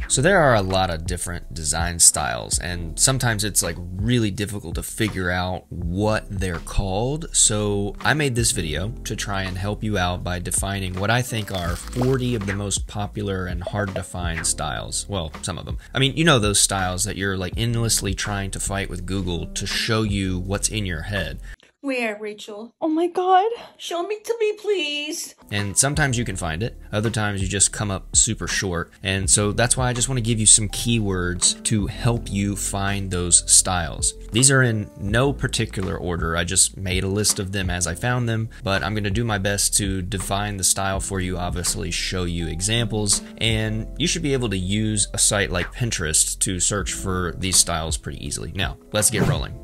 So there are a lot of different design styles, and sometimes it's like really difficult to figure out what they're called. So I made this video to try and help you out by defining what I think are 40 of the most popular and hard to find styles. Well, some of them. I mean, you know those styles that you're like endlessly trying to fight with Google to show you what's in your head. Where, Rachel? Oh my god. Show me to me, please. And sometimes you can find it, other times you just come up super short. And so that's why I just want to give you some keywords to help you find those styles. These are in no particular order, I just made a list of them as I found them, but I'm going to do my best to define the style for you, obviously show you examples, and you should be able to use a site like Pinterest to search for these styles pretty easily. Now, let's get rolling.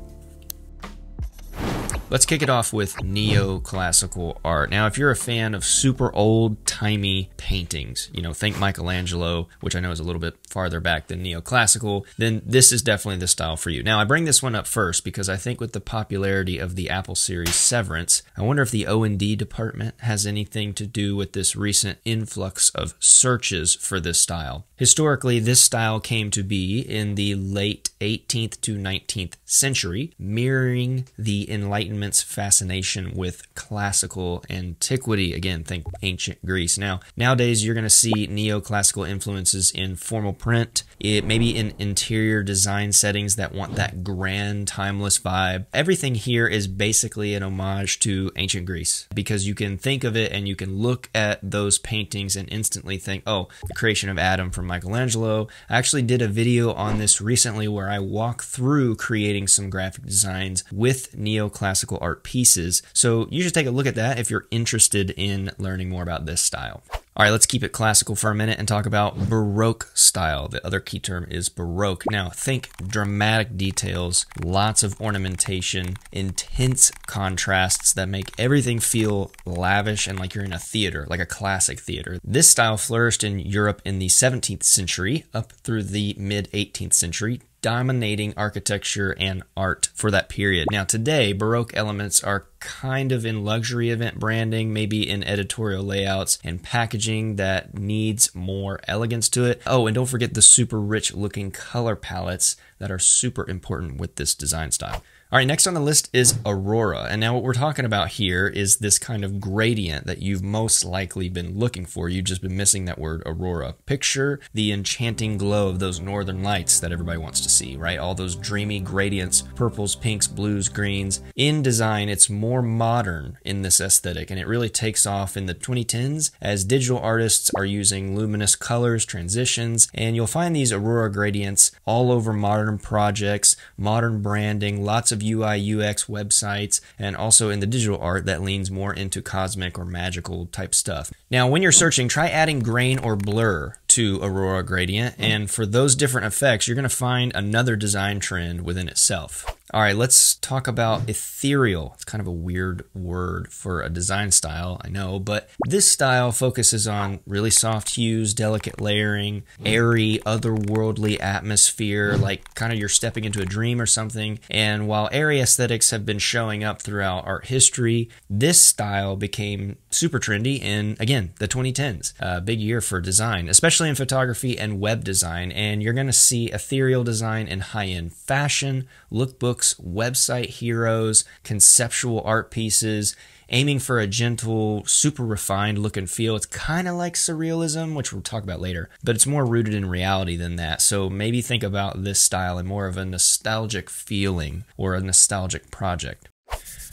Let's kick it off with neoclassical art. Now, if you're a fan of super old-timey paintings, you know, think Michelangelo, which I know is a little bit farther back than neoclassical, then this is definitely the style for you. Now, I bring this one up first because I think with the popularity of the Apple series Severance, I wonder if the O&D department has anything to do with this recent influx of searches for this style. Historically, this style came to be in the late 18th to 19th century, mirroring the Enlightenment's fascination with classical antiquity. Again, think ancient Greece. Now, nowadays you're going to see neoclassical influences in formal print, maybe in interior design settings that want that grand, timeless vibe. Everything here is basically an homage to ancient Greece because you can think of it and you can look at those paintings and instantly think, oh, the creation of Adam from Michelangelo. I actually did a video on this recently where I walk through creating some graphic designs with neoclassical art pieces. So you should take a look at that if you're interested in learning more about this style. All right, let's keep it classical for a minute and talk about Baroque style. The other key term is Baroque. Now, think dramatic details, lots of ornamentation, intense contrasts that make everything feel lavish and like you're in a theater, like a classic theater. This style flourished in Europe in the 17th century up through the mid-18th century, dominating architecture and art for that period. Now today, Baroque elements are kind of in luxury event branding, maybe in editorial layouts and packaging that needs more elegance to it. Oh, and don't forget the super rich looking color palettes that are super important with this design style. All right, next on the list is Aurora. And now what we're talking about here is this kind of gradient that you've most likely been looking for. You've just been missing that word Aurora. Picture the enchanting glow of those northern lights that everybody wants to see, right? All those dreamy gradients, purples, pinks, blues, greens. In design, it's more modern in this aesthetic, and it really takes off in the 2010s as digital artists are using luminous colors, transitions, and you'll find these Aurora gradients all over modern projects, modern branding, lots of UI, UX websites, and also in the digital art that leans more into cosmic or magical type stuff. Now, when you're searching, try adding grain or blur to Aurora gradient, and for those different effects, you're going to find another design trend within itself. All right, let's talk about ethereal. It's kind of a weird word for a design style, I know, but this style focuses on really soft hues, delicate layering, airy, otherworldly atmosphere, like kind of you're stepping into a dream or something. And while airy aesthetics have been showing up throughout art history, this style became super trendy in, again, the 2010s. A big year for design, especially in photography and web design, and you're going to see ethereal design in high-end fashion, lookbooks, website heroes, conceptual art pieces, aiming for a gentle, super refined look and feel. It's kind of like surrealism, which we'll talk about later, but it's more rooted in reality than that. So maybe think about this style in more of a nostalgic feeling or a nostalgic project.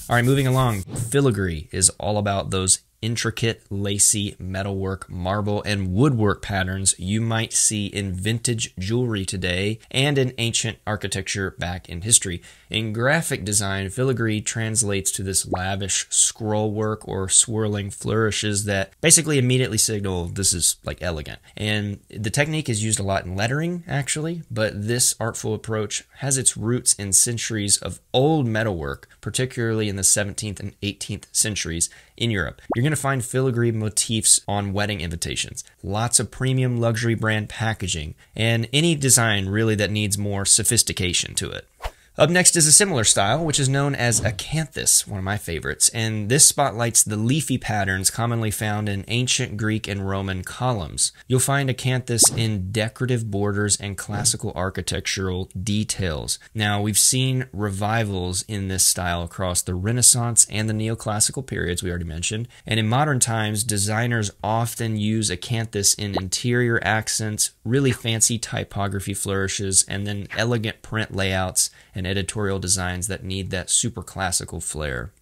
All right, moving along. Filigree is all about those intricate, lacy metalwork, marble, and woodwork patterns you might see in vintage jewelry today and in ancient architecture back in history. In graphic design, filigree translates to this lavish scroll work or swirling flourishes that basically immediately signal this is like elegant. And the technique is used a lot in lettering, actually, but this artful approach has its roots in centuries of old metalwork, particularly in the 17th and 18th centuries in Europe. You're going to find filigree motifs on wedding invitations, lots of premium luxury brand packaging, and any design really that needs more sophistication to it. Up next is a similar style, which is known as Acanthus, one of my favorites, and this spotlights the leafy patterns commonly found in ancient Greek and Roman columns. You'll find Acanthus in decorative borders and classical architectural details. Now, we've seen revivals in this style across the Renaissance and the Neoclassical periods we already mentioned, and in modern times, designers often use Acanthus in interior accents, really fancy typography flourishes, and then elegant print layouts and editorial designs that need that super classical flair.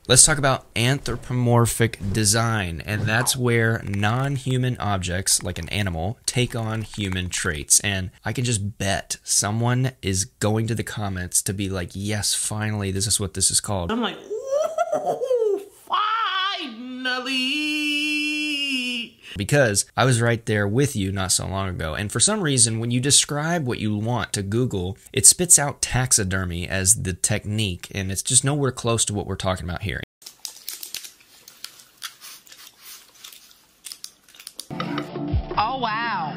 Let's talk about anthropomorphic design, and that's where non-human objects, like an animal, take on human traits. And I can just bet someone is going to the comments to be like, yes, finally, this is what this is called. I'm like, ooh, finally. Because I was right there with you not so long ago, and for some reason, when you describe what you want to Google, it spits out taxidermy as the technique, and it's just nowhere close to what we're talking about here. Oh wow,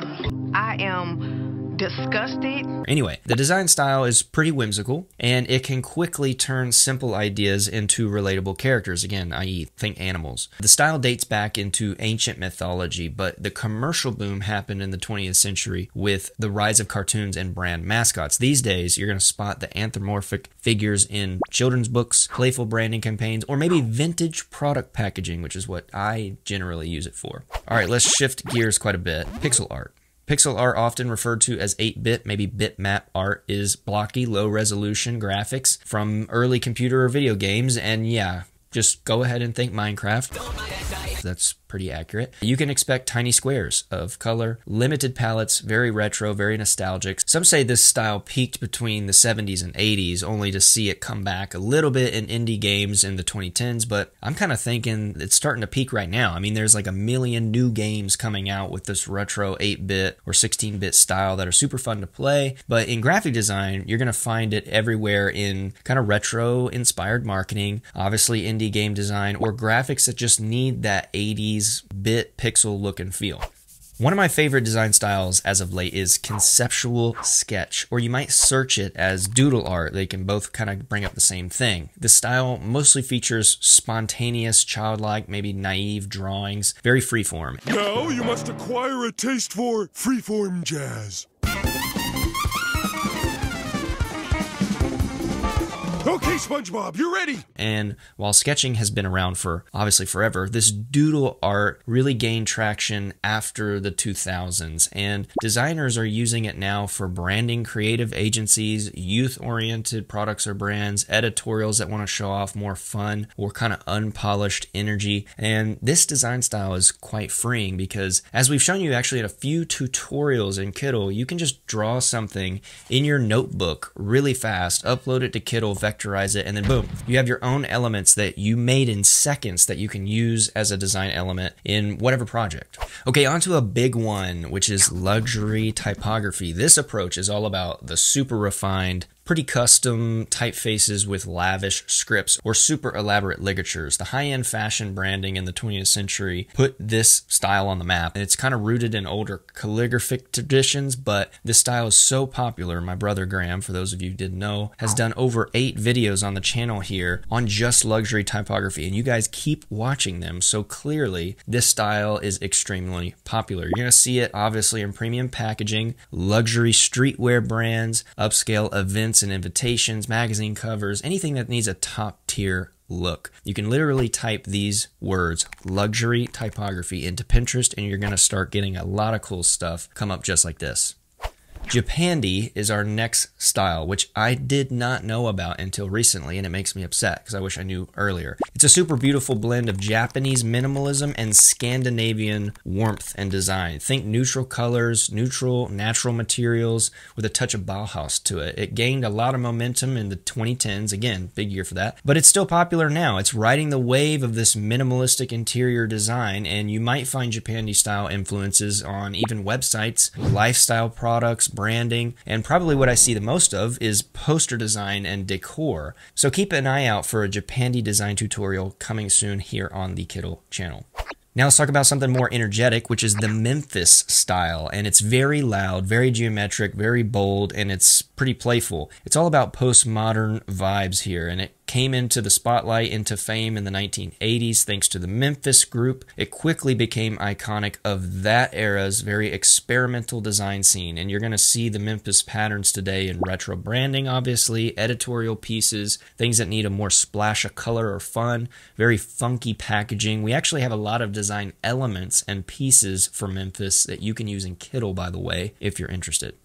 I am disgusted. Anyway, the design style is pretty whimsical, and it can quickly turn simple ideas into relatable characters, again, i.e. think animals. The style dates back into ancient mythology, but the commercial boom happened in the 20th century with the rise of cartoons and brand mascots. These days, you're going to spot the anthropomorphic figures in children's books, playful branding campaigns, or maybe vintage product packaging, which is what I generally use it for. All right, let's shift gears quite a bit. Pixel art. Pixel art, often referred to as 8-bit, maybe bitmap art, is blocky, low-resolution graphics from early computer or video games, and yeah, just go ahead and think Minecraft. That's pretty accurate. You can expect tiny squares of color, limited palettes, very retro, very nostalgic. Some say this style peaked between the 70s and 80s, only to see it come back a little bit in indie games in the 2010s, but I'm kind of thinking it's starting to peak right now. I mean, there's like a million new games coming out with this retro 8-bit or 16-bit style that are super fun to play, but in graphic design, you're going to find it everywhere in kind of retro-inspired marketing, obviously indie game design, or graphics that just need that 80s bit pixel look and feel. One of my favorite design styles as of late is Conceptual Sketch, or you might search it as doodle art. They can both kind of bring up the same thing. The style mostly features spontaneous, childlike, maybe naive drawings, very freeform. Now you must acquire a taste for freeform jazz. Okay, SpongeBob, you're ready! And while sketching has been around for obviously forever, this doodle art really gained traction after the 2000s, and designers are using it now for branding creative agencies, youth-oriented products or brands, editorials that want to show off more fun or kind of unpolished energy. And this design style is quite freeing because, as we've shown you actually in a few tutorials in Kittl, you can just draw something in your notebook really fast, upload it to Kittl, vectorize it, and then boom, you have your own elements that you made in seconds that you can use as a design element in whatever project. Okay, on to a big one, which is luxury typography. This approach is all about the super refined, pretty custom typefaces with lavish scripts or super elaborate ligatures. The high-end fashion branding in the 20th century put this style on the map, and it's kind of rooted in older calligraphic traditions, but this style is so popular. My brother Graham, for those of you who didn't know, has done over 8 videos on the channel here on just luxury typography, and you guys keep watching them, so clearly this style is extremely popular. You're going to see it obviously in premium packaging, luxury streetwear brands, upscale events and invitations, magazine covers, anything that needs a top tier look. You can literally type these words, luxury typography, into Pinterest, and you're going to start getting a lot of cool stuff come up just like this. Japandi is our next style, which I did not know about until recently, and it makes me upset because I wish I knew earlier. It's a super beautiful blend of Japanese minimalism and Scandinavian warmth and design. Think neutral colors, neutral, natural materials with a touch of Bauhaus to it. It gained a lot of momentum in the 2010s, again, big year for that, but it's still popular now. It's riding the wave of this minimalistic interior design, and you might find Japandi style influences on even websites, lifestyle products, branding, and probably what I see the most of is poster design and decor. So keep an eye out for a Japandi design tutorial coming soon here on the Kittl channel. Now let's talk about something more energetic, which is the Memphis style. And it's very loud, very geometric, very bold, and it's pretty playful. It's all about postmodern vibes here, and it came into the spotlight, into fame in the 1980s thanks to the Memphis group. It quickly became iconic of that era's very experimental design scene, and you're going to see the Memphis patterns today in retro branding, obviously, editorial pieces, things that need a more splash of color or fun, very funky packaging. We actually have a lot of design elements and pieces for Memphis that you can use in Kittl, by the way, if you're interested.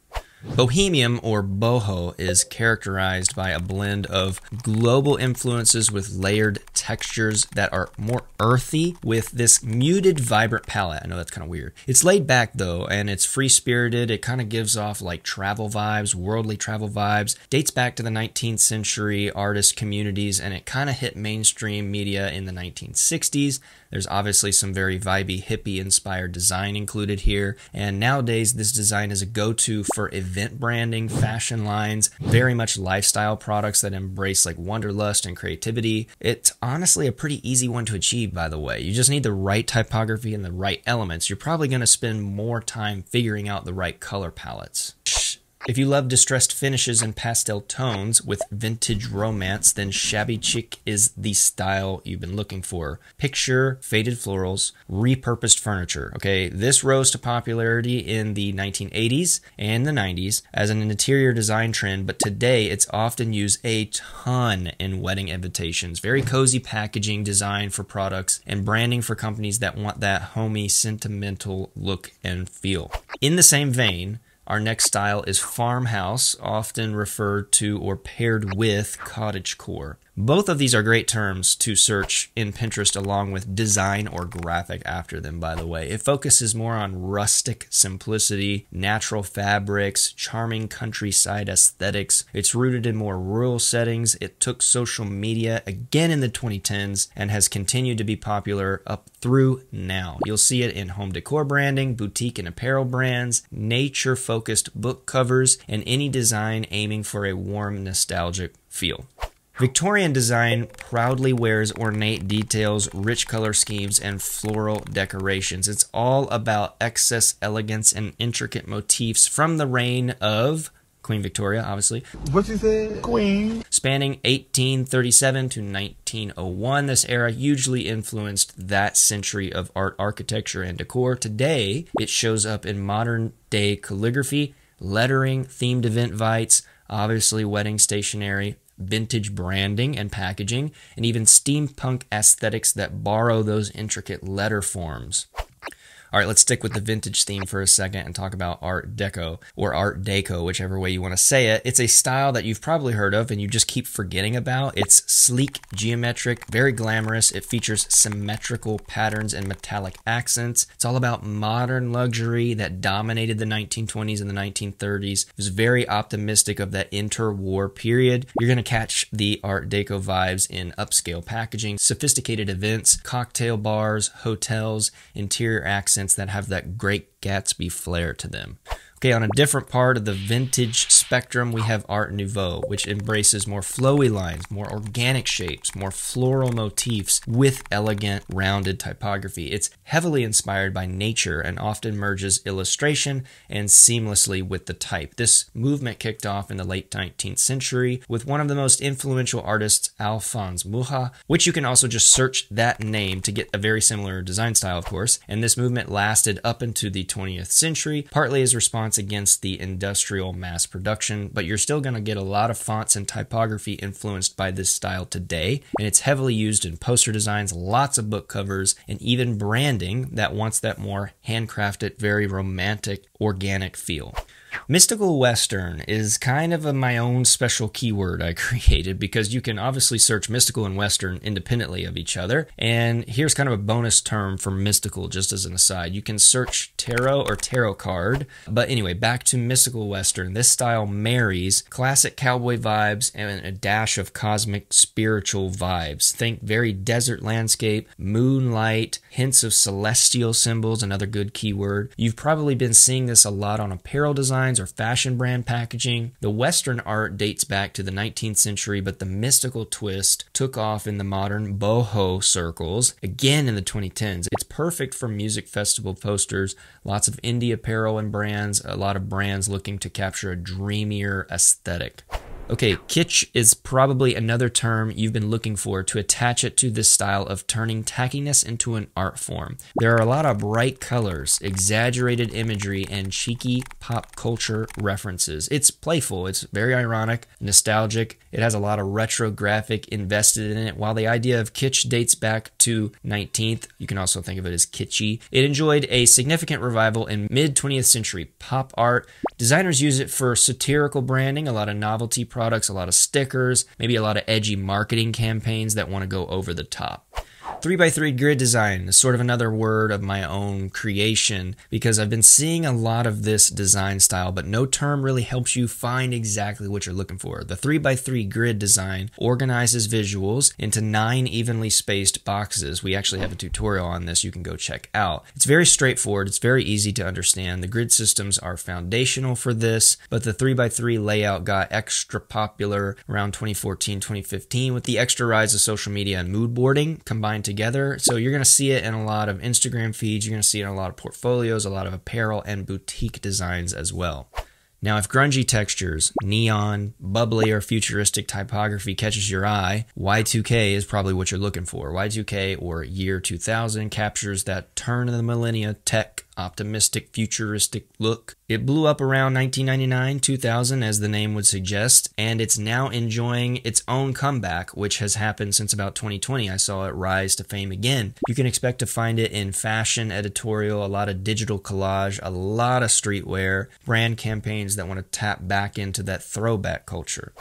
Bohemian, or boho, is characterized by a blend of global influences with layered textures that are more earthy with this muted, vibrant palette. I know that's kind of weird. It's laid back though, and it's free-spirited. It kind of gives off like travel vibes, worldly travel vibes. Dates back to the 19th century artist communities, and it kind of hit mainstream media in the 1960s. There's obviously some very vibey, hippie-inspired design included here, and nowadays this design is a go-to for event branding, fashion lines, very much lifestyle products that embrace like wanderlust and creativity. It's honestly a pretty easy one to achieve, by the way. You just need the right typography and the right elements. You're probably going to spend more time figuring out the right color palettes. If you love distressed finishes and pastel tones with vintage romance, then Shabby Chic is the style you've been looking for. Picture faded florals, repurposed furniture. Okay, this rose to popularity in the 1980s and the 90s as an interior design trend, but today it's often used a ton in wedding invitations. Very cozy packaging design for products and branding for companies that want that homey, sentimental look and feel. In the same vein, our next style is Farmhouse, often referred to or paired with cottagecore. Both of these are great terms to search in Pinterest along with design or graphic after them, by the way. It focuses more on rustic simplicity, natural fabrics, charming countryside aesthetics. It's rooted in more rural settings. It took social media again in the 2010s and has continued to be popular up through now. You'll see it in home decor branding, boutique and apparel brands, nature-focused book covers, and any design aiming for a warm, nostalgic feel. Victorian design proudly wears ornate details, rich color schemes, and floral decorations. It's all about excess elegance and intricate motifs from the reign of Queen Victoria, obviously. What you said? Queen. Spanning 1837 to 1901, this era hugely influenced that century of art, architecture, and decor. Today, it shows up in modern-day calligraphy, lettering, themed event invites, obviously wedding stationery, vintage branding and packaging, and even steampunk aesthetics that borrow those intricate letter forms. All right, let's stick with the vintage theme for a second and talk about Art Deco, or Art Deco, whichever way you want to say it. It's a style that you've probably heard of and you just keep forgetting about. It's sleek, geometric, very glamorous. It features symmetrical patterns and metallic accents. It's all about modern luxury that dominated the 1920s and the 1930s. It was very optimistic of that interwar period. You're going to catch the Art Deco vibes in upscale packaging, sophisticated events, cocktail bars, hotels, interior accents that have that great Gatsby flair to them. Okay, on a different part of the vintage spectrum, we have Art Nouveau, which embraces more flowy lines, more organic shapes, more floral motifs with elegant, rounded typography. It's heavily inspired by nature and often merges illustration and seamlessly with the type. This movement kicked off in the late 19th century with one of the most influential artists, Alphonse Mucha, which you can also just search that name to get a very similar design style, of course. And this movement lasted up into the 20th century, partly as response against the industrial mass production, but you're still going to get a lot of fonts and typography influenced by this style today, and it's heavily used in poster designs, lots of book covers, and even branding that wants that more handcrafted, very romantic, organic feel. Mystical Western is kind of my own special keyword I created because you can obviously search mystical and Western independently of each other. And here's kind of a bonus term for mystical, just as an aside. You can search tarot or tarot card. But anyway, back to Mystical Western. This style marries classic cowboy vibes and a dash of cosmic spiritual vibes. Think very desert landscape, moonlight, hints of celestial symbols, another good keyword. You've probably been seeing this a lot on apparel designs designs or fashion brand packaging. The Western art dates back to the 19th century, but the mystical twist took off in the modern boho circles, again in the 2010s. It's perfect for music festival posters, lots of indie apparel and brands, a lot of brands looking to capture a dreamier aesthetic. Okay, kitsch is probably another term you've been looking for to attach it to this style of turning tackiness into an art form. There are a lot of bright colors, exaggerated imagery, and cheeky pop culture references. It's playful, it's very ironic, nostalgic, it has a lot of retro graphic invested in it. While the idea of kitsch dates back to 19th, you can also think of it as kitschy. It enjoyed a significant revival in mid-20th century pop art. Designers use it for satirical branding, a lot of novelty products, a lot of stickers, maybe a lot of edgy marketing campaigns that want to go over the top. 3x3 grid design is sort of another word of my own creation because I've been seeing a lot of this design style, but no term really helps you find exactly what you're looking for. The 3x3 grid design organizes visuals into 9 evenly spaced boxes. We actually have a tutorial on this you can go check out. It's very straightforward. It's very easy to understand. The grid systems are foundational for this, but the 3x3 layout got extra popular around 2014, 2015 with the extra rise of social media and mood boarding combined together. So you're going to see it in a lot of Instagram feeds, you're going to see it in a lot of portfolios, a lot of apparel and boutique designs as well. Now, if grungy textures, neon, bubbly, or futuristic typography catches your eye, Y2K is probably what you're looking for. Y2K, or year 2000, captures that turn of the millennia tech, optimistic, futuristic look. It blew up around 1999, 2000, as the name would suggest, and it's now enjoying its own comeback, which has happened since about 2020. I saw it rise to fame again. You can expect to find it in fashion, editorial, a lot of digital collage, a lot of streetwear, brand campaigns that want to tap back into that throwback culture.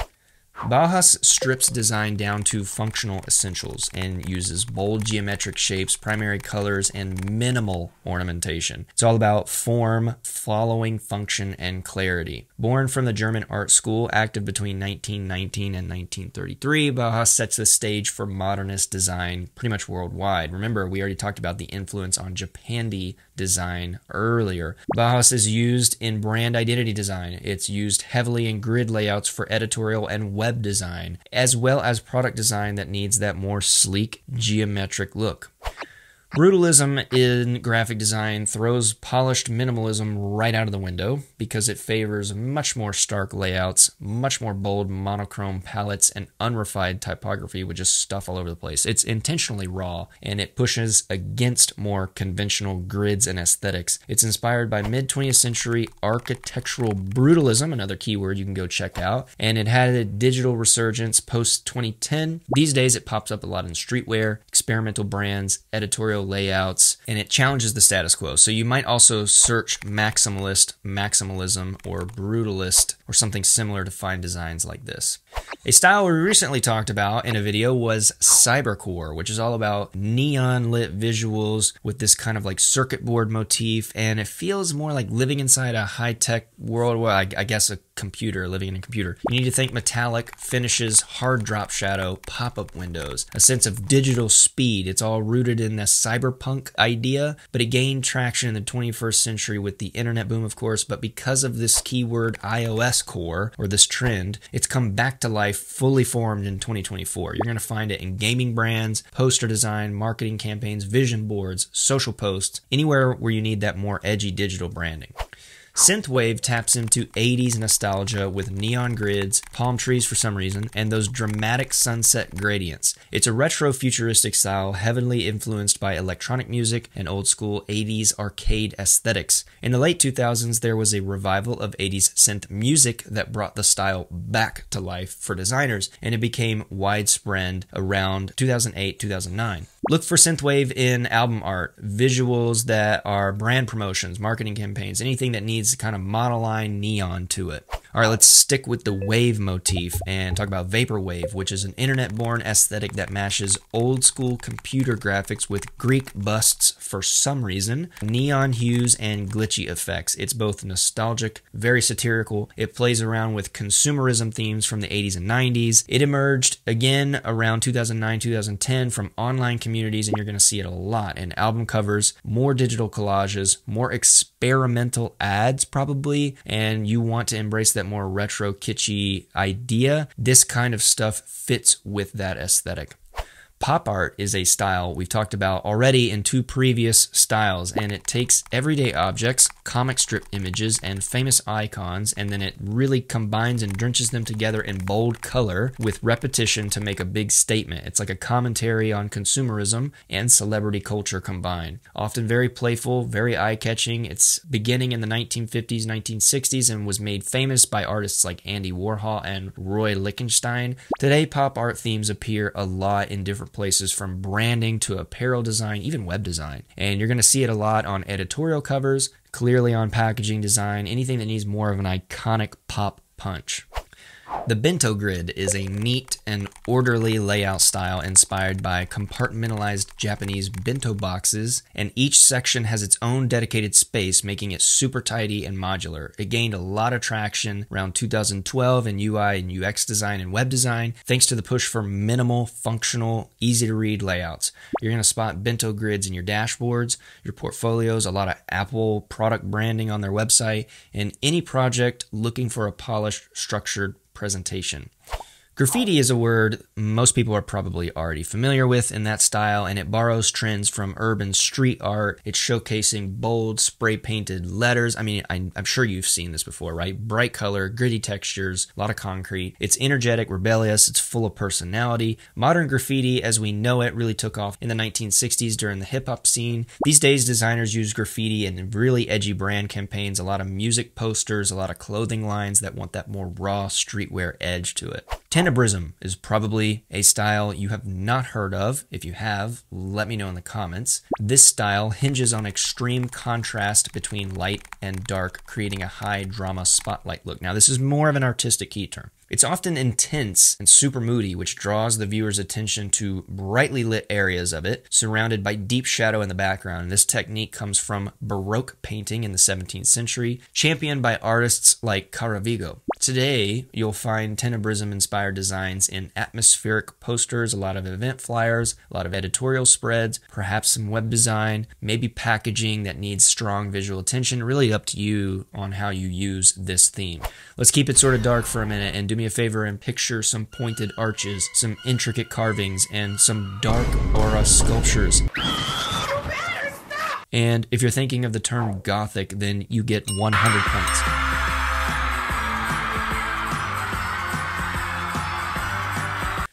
Bauhaus strips design down to functional essentials and uses bold geometric shapes, primary colors, and minimal ornamentation. It's all about form, following function, and clarity. Born from the German art school, active between 1919 and 1933, Bauhaus sets the stage for modernist design pretty much worldwide. Remember, we already talked about the influence on Japandi design earlier. Bauhaus is used in brand identity design. It's used heavily in grid layouts for editorial and web design, as well as product design that needs that more sleek, geometric look. Brutalism in graphic design throws polished minimalism right out of the window because it favors much more stark layouts, much more bold monochrome palettes, and unrefined typography with just stuff all over the place. It's intentionally raw, and it pushes against more conventional grids and aesthetics. It's inspired by mid-20th century architectural brutalism, another keyword you can go check out, and it had a digital resurgence post-2010. These days it pops up a lot in streetwear, experimental brands, editorial layouts, and it challenges the status quo. So you might also search maximalist, maximalism, or brutalist, or something similar to find designs like this. A style we recently talked about in a video was Cybercore, which is all about neon lit visuals with this kind of like circuit board motif, and it feels more like living inside a high-tech world, well, I guess a computer, living in a computer. You need to think metallic finishes, hard drop shadow, pop-up windows, a sense of digital speed. It's all rooted in the cyberpunk idea, but it gained traction in the 21st century with the internet boom, of course, but because of this keyword iOS core, or this trend, it's come back to life fully formed in 2024. You're going to find it in gaming brands, poster design, marketing campaigns, vision boards, social posts, anywhere where you need that more edgy digital branding. Synthwave taps into 80s nostalgia with neon grids, palm trees for some reason, and those dramatic sunset gradients. It's a retro futuristic style heavily influenced by electronic music and old school 80s arcade aesthetics. In the late 2000s, there was a revival of 80s synth music that brought the style back to life for designers, and it became widespread around 2008-2009. Look for Synthwave in album art, visuals that are brand promotions, marketing campaigns, anything that needs kind of monoline neon to it. All right, let's stick with the wave motif and talk about Vaporwave, which is an internet-born aesthetic that mashes old-school computer graphics with Greek busts for some reason, neon hues, and glitchy effects. It's both nostalgic, very satirical. It plays around with consumerism themes from the 80s and 90s. It emerged again around 2009, 2010 from online communities, and you're going to see it a lot in album covers, more digital collages, more experimental ads probably, and you want to embrace that more retro kitschy idea. This kind of stuff fits with that aesthetic. Pop art is a style we've talked about already in 2 previous styles, and it takes everyday objects, comic strip images, and famous icons, and then it really combines and drenches them together in bold color with repetition to make a big statement. It's like a commentary on consumerism and celebrity culture combined. Often very playful, very eye-catching. It's beginning in the 1950s, 1960s, and was made famous by artists like Andy Warhol and Roy Lichtenstein. Today, pop art themes appear a lot in different places, from branding to apparel design, even web design. And you're going to see it a lot on editorial covers, clearly on packaging design, anything that needs more of an iconic pop punch. The bento grid is a neat and orderly layout style inspired by compartmentalized Japanese bento boxes, and each section has its own dedicated space, making it super tidy and modular. It gained a lot of traction around 2012 in UI and UX design and web design, thanks to the push for minimal, functional, easy-to-read layouts. You're going to spot bento grids in your dashboards, your portfolios, a lot of Apple product branding on their website, and any project looking for a polished, structured presentation. Graffiti is a word most people are probably already familiar with in that style, and it borrows trends from urban street art. It's showcasing bold, spray-painted letters. I mean, I'm sure you've seen this before, right? Bright color, gritty textures, a lot of concrete. It's energetic, rebellious, it's full of personality. Modern graffiti, as we know it, really took off in the 1960s during the hip-hop scene. These days, designers use graffiti in really edgy brand campaigns, a lot of music posters, a lot of clothing lines that want that more raw streetwear edge to it. Tenebrism is probably a style you have not heard of. If you have, let me know in the comments. This style hinges on extreme contrast between light and dark, creating a high drama spotlight look. Now, this is more of an artistic key term. It's often intense and super moody, which draws the viewer's attention to brightly lit areas of it, surrounded by deep shadow in the background. This technique comes from Baroque painting in the 17th century, championed by artists like Caravaggio. Today, you'll find Tenebrism-inspired designs in atmospheric posters, a lot of event flyers, a lot of editorial spreads, perhaps some web design, maybe packaging that needs strong visual attention. Really up to you on how you use this theme. Let's keep it sort of dark for a minute and do me a favor and picture some pointed arches, some intricate carvings, and some dark aura sculptures. And if you're thinking of the term Gothic, then you get 100 points.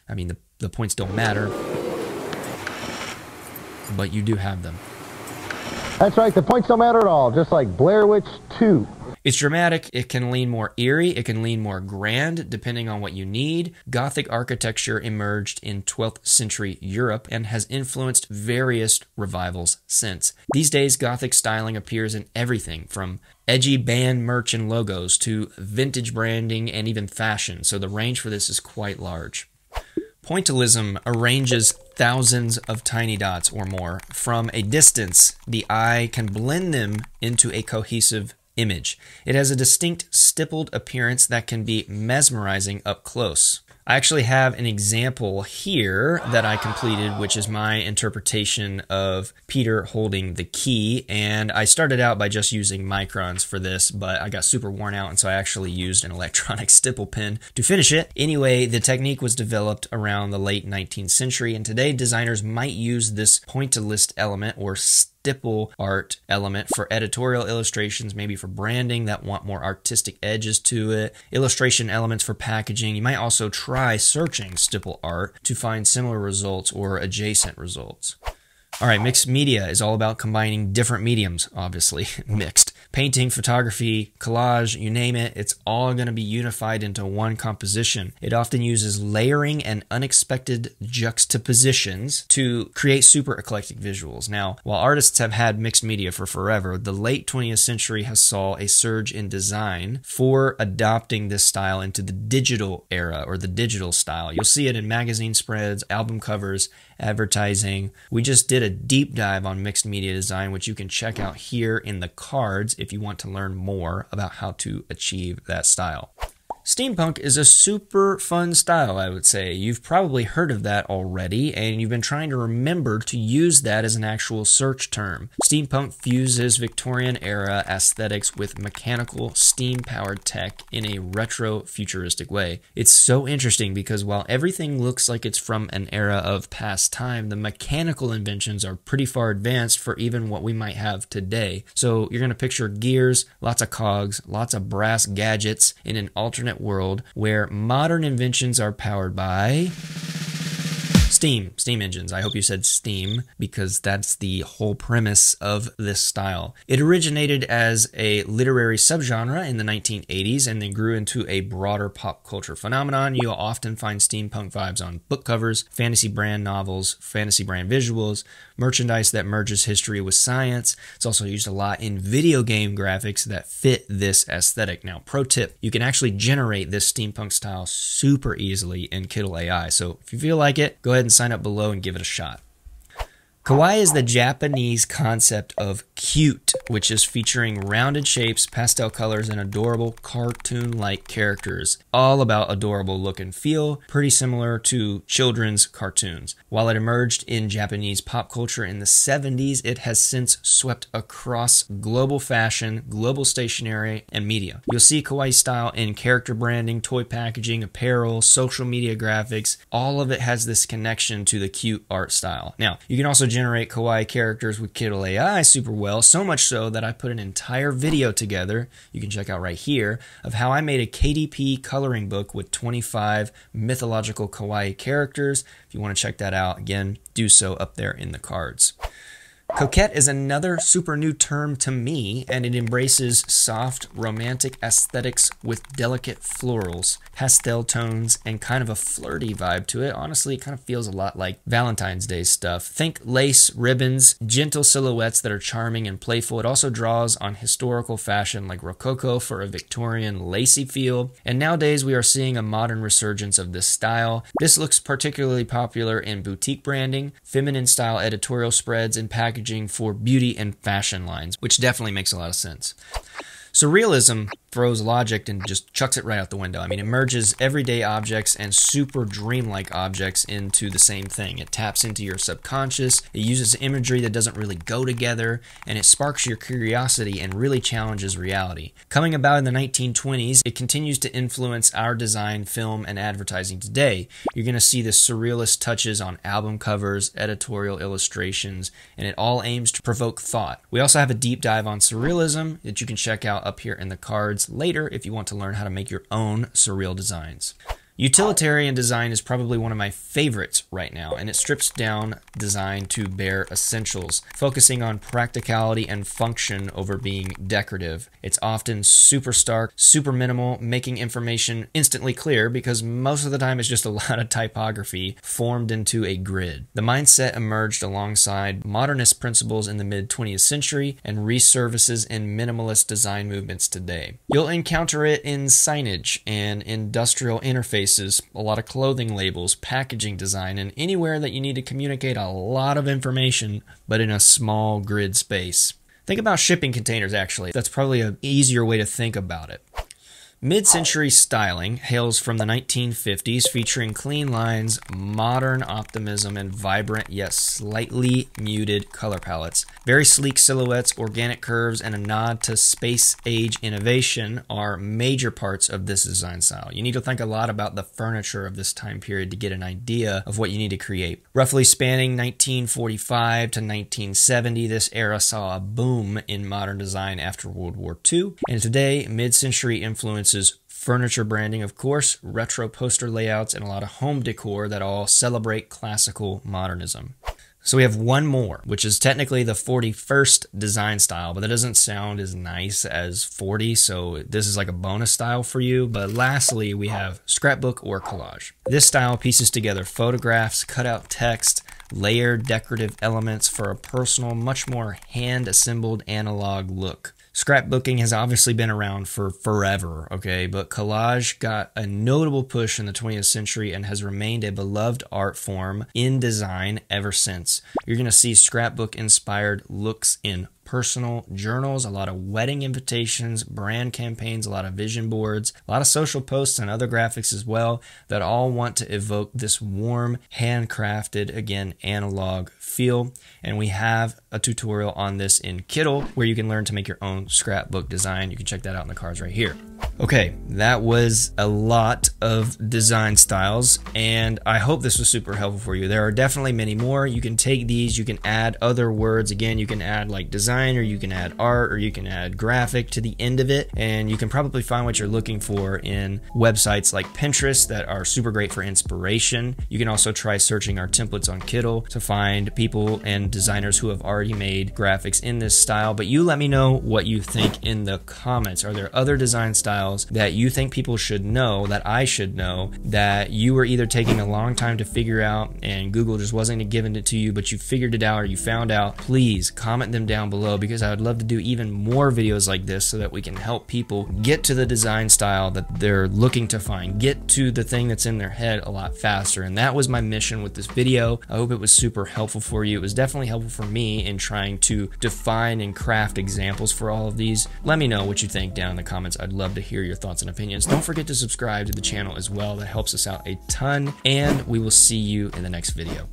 I mean, the points don't matter, but you do have them. That's right, the points don't matter at all, just like Blair Witch 2. It's dramatic, it can lean more eerie, it can lean more grand, depending on what you need. Gothic architecture emerged in 12th century Europe and has influenced various revivals since. These days, Gothic styling appears in everything from edgy band merch and logos to vintage branding and even fashion, so the range for this is quite large. Pointilism arranges thousands of tiny dots or more. From a distance, the eye can blend them into a cohesive image. It has a distinct stippled appearance that can be mesmerizing up close. I actually have an example here that I completed, which is my interpretation of Peter holding the key, and I started out by just using microns for this, but I got super worn out, and so I actually used an electronic stipple pen to finish it. Anyway, the technique was developed around the late 19th century, and today designers might use this pointillist element or stipple art element for editorial illustrations, maybe for branding that want more artistic edges to it, illustration elements for packaging. You might also try searching stipple art to find similar results or adjacent results. All right, mixed media is all about combining different mediums, obviously mixed, Painting, photography, collage, you name it, it's all going to be unified into one composition. It often uses layering and unexpected juxtapositions to create super eclectic visuals. Now, while artists have had mixed media for forever, the late 20th century has saw a surge in design for adopting this style into the digital era, or the digital style. You'll see it in magazine spreads, album covers, advertising. We just did a deep dive on mixed media design, which you can check out here in the cards if you want to learn more about how to achieve that style. Steampunk is a super fun style, I would say. You've probably heard of that already, and you've been trying to remember to use that as an actual search term. Steampunk fuses Victorian era aesthetics with mechanical, steam-powered tech in a retro-futuristic way. It's so interesting because while everything looks like it's from an era of past time, the mechanical inventions are pretty far advanced for even what we might have today. So you're going to picture gears, lots of cogs, lots of brass gadgets in an alternate world where modern inventions are powered by steam engines. I hope you said steam because that's the whole premise of this style. It originated as a literary subgenre in the 1980s and then grew into a broader pop culture phenomenon. You'll often find steampunk vibes on book covers, fantasy brand novels, fantasy brand visuals, merchandise that merges history with science. It's also used a lot in video game graphics that fit this aesthetic. Now, pro tip, you can actually generate this steampunk style super easily in Kittl AI. So if you feel like it, go ahead and sign up below and give it a shot. Kawaii is the Japanese concept of cute, which is featuring rounded shapes, pastel colors, and adorable cartoon-like characters. All about adorable look and feel, pretty similar to children's cartoons. While it emerged in Japanese pop culture in the 70s, it has since swept across global fashion, global stationery, and media. You'll see Kawaii style in character branding, toy packaging, apparel, social media graphics. All of it has this connection to the cute art style. Now, you can also generate Kawaii characters with Kittl AI super well, so much so that I put an entire video together, you can check out right here, of how I made a KDP coloring book with 25 mythological Kawaii characters. If you want to check that out, again, do so up there in the cards. Coquette is another super new term to me, and it embraces soft, romantic aesthetics with delicate florals, pastel tones, and kind of a flirty vibe to it. Honestly, it kind of feels a lot like Valentine's Day stuff. Think lace, ribbons, gentle silhouettes that are charming and playful. It also draws on historical fashion like Rococo for a Victorian lacy feel, and nowadays we are seeing a modern resurgence of this style. This looks particularly popular in boutique branding, feminine style editorial spreads, and packaging for beauty and fashion lines, which definitely makes a lot of sense. Surrealism throws logic and just chucks it right out the window. I mean, it merges everyday objects and super dreamlike objects into the same thing. It taps into your subconscious, it uses imagery that doesn't really go together, and it sparks your curiosity and really challenges reality. Coming about in the 1920s, it continues to influence our design, film, and advertising today. You're going to see the surrealist touches on album covers, editorial illustrations, and it all aims to provoke thought. We also have a deep dive on surrealism that you can check out up here in the cards later if you want to learn how to make your own surreal designs. Utilitarian design is probably one of my favorites right now, and it strips down design to bare essentials, focusing on practicality and function over being decorative. It's often super stark, super minimal, making information instantly clear because most of the time it's just a lot of typography formed into a grid. The mindset emerged alongside modernist principles in the mid-20th century and resurfaces in minimalist design movements today. You'll encounter it in signage and industrial interfaces, a lot of clothing labels, packaging design, and anywhere that you need to communicate a lot of information, but in a small grid space. Think about shipping containers, actually. That's probably an easier way to think about it. Mid-century styling hails from the 1950s, featuring clean lines, modern optimism, and vibrant yet slightly muted color palettes. Very sleek silhouettes, organic curves, and a nod to space-age innovation are major parts of this design style. You need to think a lot about the furniture of this time period to get an idea of what you need to create. Roughly spanning 1945 to 1970, this era saw a boom in modern design after World War II, and today, mid-century influences furniture branding, of course, retro poster layouts, and a lot of home decor that all celebrate classical modernism. So we have one more, which is technically the 41st design style, but that doesn't sound as nice as 40, so this is like a bonus style for you. But lastly, we have scrapbook or collage. This style pieces together photographs, cutout text, layered decorative elements for a personal, much more hand-assembled analog look. Scrapbooking has obviously been around for forever, okay, but collage got a notable push in the 20th century and has remained a beloved art form in design ever since. You're going to see scrapbook-inspired looks in personal journals, a lot of wedding invitations, brand campaigns, a lot of vision boards, a lot of social posts and other graphics as well that all want to evoke this warm, handcrafted, again, analog feel. And we have a tutorial on this in Kittl where you can learn to make your own scrapbook design. You can check that out in the cards right here. Okay, that was a lot of design styles, and I hope this was super helpful for you. There are definitely many more. You can take these, you can add other words. Again, you can add like design, or you can add art, or you can add graphic to the end of it, and you can probably find what you're looking for in websites like Pinterest that are super great for inspiration. You can also try searching our templates on Kittl to find people and designers who have already made graphics in this style. But you let me know what you think in the comments. Are there other design styles that you think people should know, that I should know, that you were either taking a long time to figure out and Google just wasn't giving it to you, but you figured it out or you found out? Please comment them down below, because I would love to do even more videos like this so that we can help people get to the design style that they're looking to find, get to the thing that's in their head a lot faster. And that was my mission with this video. I hope it was super helpful for you. It was definitely helpful for me in trying to define and craft examples for all of these. Let me know what you think down in the comments. I'd love to hear your thoughts and opinions. Don't forget to subscribe to the channel as well. That helps us out a ton, and we will see you in the next video.